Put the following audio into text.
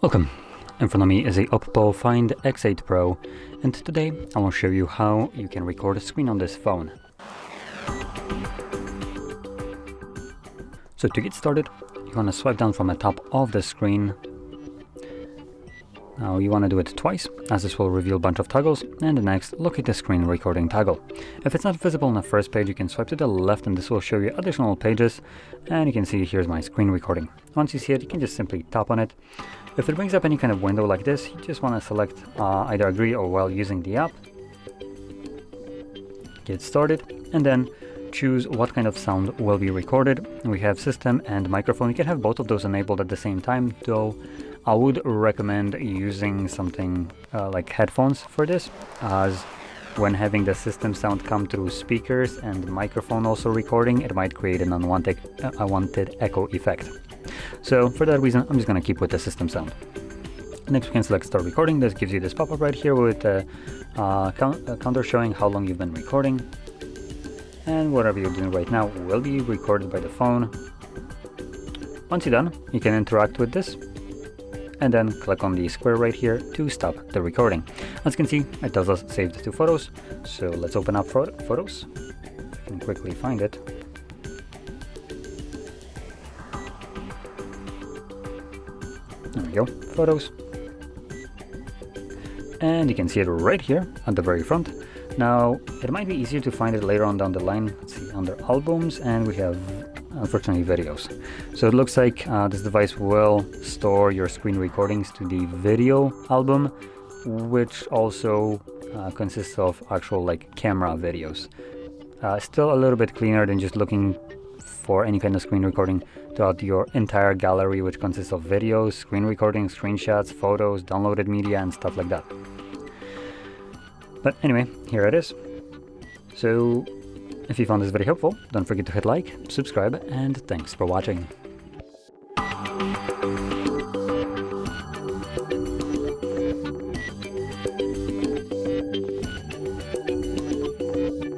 Welcome! In front of me is a OPPO Find X8 Pro, and today I will show you how you can record a screen on this phone. So to get started, you want to swipe down from the top of the screen. Now you want to do it twice, as this will reveal a bunch of toggles, and the next, locate the screen recording toggle. If it's not visible on the first page, you can swipe to the left and this will show you additional pages, and you can see here's my screen recording. Once you see it, you can just simply tap on it. If it brings up any kind of window like this, you just want to select either agree or while using the app. Get started, and then choose what kind of sound will be recorded. We have system and microphone. You can have both of those enabled at the same time, though I would recommend using something like headphones for this, as when having the system sound come through speakers and the microphone also recording, it might create an unwanted echo effect. So for that reason, I'm just going to keep with the system sound. Next, we can select start recording. This gives you this pop-up right here with a counter showing how long you've been recording. And whatever you're doing right now will be recorded by the phone. Once you're done, you can interact with this and then click on the square right here to stop the recording. As you can see, it tells us saved to photos. So let's open up photos and quickly find it. There we go, photos. And you can see it right here at the very front. Now, it might be easier to find it later on down the line. Let's see, under albums, and we have, unfortunately, videos. So it looks like this device will store your screen recordings to the video album, which also consists of actual like camera videos. Still a little bit cleaner than just looking for any kind of screen recording throughout your entire gallery, which consists of videos, screen recordings, screenshots, photos, downloaded media, and stuff like that. But anyway, here it is. So if you found this video helpful, don't forget to hit like, subscribe, and thanks for watching.